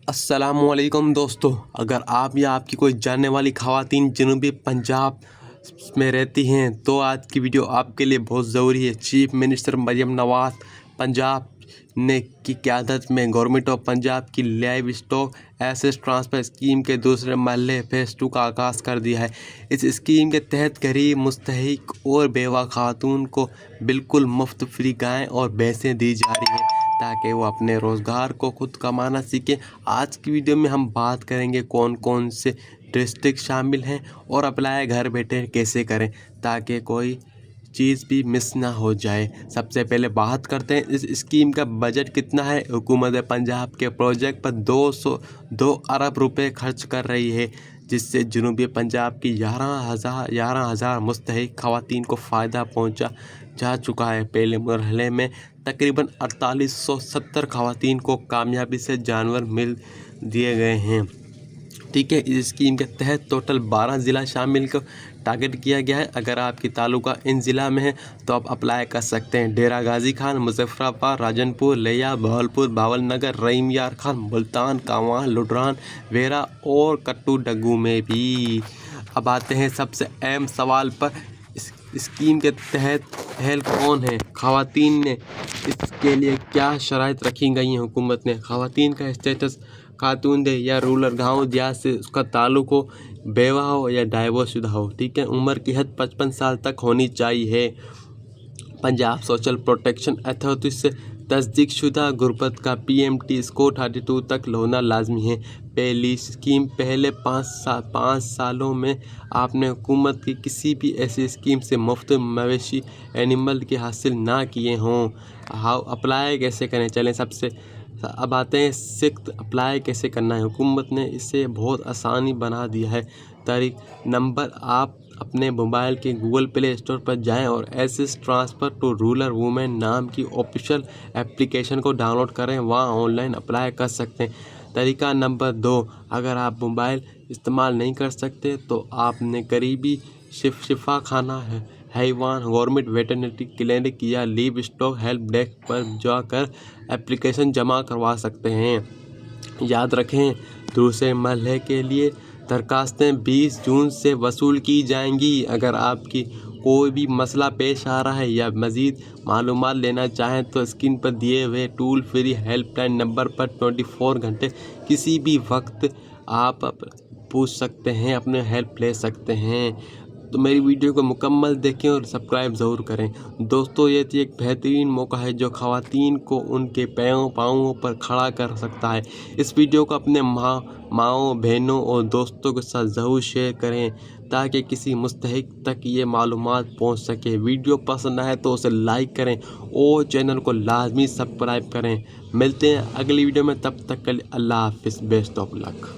अस्सलामुअलैकुम दोस्तों, अगर आप या आपकी कोई जानने वाली ख़वातीन जनूबी पंजाब में रहती हैं तो आज की वीडियो आपके लिए बहुत ज़रूरी है। चीफ मिनिस्टर मरियम नवाज़ पंजाब ने की क़यादत में गवर्नमेंट ऑफ पंजाब की live stock asset transfer scheme के दूसरे मरहले फ़ेज़ 2 का आगाज़ कर दिया है। इस स्कीम के तहत गरीब, मुस्तहिक और बेवा खातून को बिल्कुल मुफ्त फ्री गायें और भैंसें दी जा रही है ताकि वो अपने रोज़गार को खुद कमाना सीखें। आज की वीडियो में हम बात करेंगे कौन कौन से डिस्ट्रिक्ट शामिल हैं और अप्लाई घर बैठे कैसे करें ताकि कोई चीज़ भी मिस ना हो जाए। सबसे पहले बात करते हैं इस स्कीम का बजट कितना है। हुकूमत पंजाब के प्रोजेक्ट पर 202 अरब रुपए खर्च कर रही है, जिससे जनूबी पंजाब की 11,000 मुस्तहिक ख़वातीन को फ़ायदा पहुंचा जा चुका है। पहले मरहले में तकरीबन 4870 ख़वातीन को कामयाबी से जानवर मिल दिए गए हैं। ठीक है, इस स्कीम के तहत टोटल 12 ज़िला शामिल को टारगेट किया गया है। अगर आपकी तालुका इन ज़िला में है तो आप अप्लाई कर सकते हैं। डेरा गाजी खान, मुजफ्फराबाद, राजनपुर, लिया, बहावलपुर, बावलनगर, रहीम यार खान, मुल्तान, कांवां, लुधरान, वेरा और कट्टू डग्गू में भी। अब आते हैं सबसे अहम सवाल पर, इस स्कीम के तहत अहल कौन है। ख़वातीन ने इसके लिए क्या शराइत रखी गई हैं। हुकूमत ने ख़वातीन का स्टेटस खातून दे या रूरल गाँव देहात से उसका ताल्लुक हो, बेवा हो या डाइवोर्स शुदा हो। ठीक है, उम्र की हद 55 साल तक होनी चाहिए। पंजाब सोशल प्रोटेक्शन अथॉरिटी से तस्दीक शुदा गुर्बत का PMT स्कोर 32 तक होना लाजमी है। पहली स्कीम पहले 5 सालों में आपने हुकूमत की किसी भी ऐसी स्कीम से मुफ्त मवेशी एनिमल के हासिल ना किए हों। अप्लाई कैसे करें, चलें सबसे अब आते हैं सख्त अप्लाई कैसे करना है। हुकूमत ने इसे बहुत आसानी बना दिया है। तारीख नंबर, आप अपने मोबाइल के गूगल प्ले स्टोर पर जाएं और asset transfer to rural women नाम की ऑफिशियल एप्लीकेशन को डाउनलोड करें, वहां ऑनलाइन अप्लाई कर सकते हैं। तरीका नंबर 2, अगर आप मोबाइल इस्तेमाल नहीं कर सकते तो आपने करीबी शिफा खाना है, हैवान, गवर्नमेंट वेटरनरी क्लिनिक या लीव स्टॉक हेल्प डेस्क पर जाकर एप्लीकेशन जमा करवा सकते हैं। याद रखें, दूसरे मरहले के लिए दरखास्तें 20 जून से वसूल की जाएंगी। अगर आपकी कोई भी मसला पेश आ रहा है या मज़ीद मालूमात लेना चाहें तो स्क्रीन पर दिए हुए टोल फ्री हेल्पलाइन नंबर पर 24 घंटे किसी भी वक्त आप पूछ सकते हैं, अपने हेल्प ले सकते हैं। तो मेरी वीडियो को मुकम्मल देखें और सब्सक्राइब ज़रूर करें। दोस्तों, ये एक बेहतरीन मौका है जो ख़वातीन को उनके पाँवों पर खड़ा कर सकता है। इस वीडियो को अपने माँओं, बहनों और दोस्तों के साथ ज़रूर शेयर करें ताकि किसी मुस्तहिक तक ये मालूमात पहुंच सके। वीडियो पसंद आए तो उसे लाइक करें और चैनल को लाजमी सब्सक्राइब करें। मिलते हैं अगली वीडियो में, तब तक के लिए अल्लाह हाफ़िज़, बेस्ट ऑफ लक।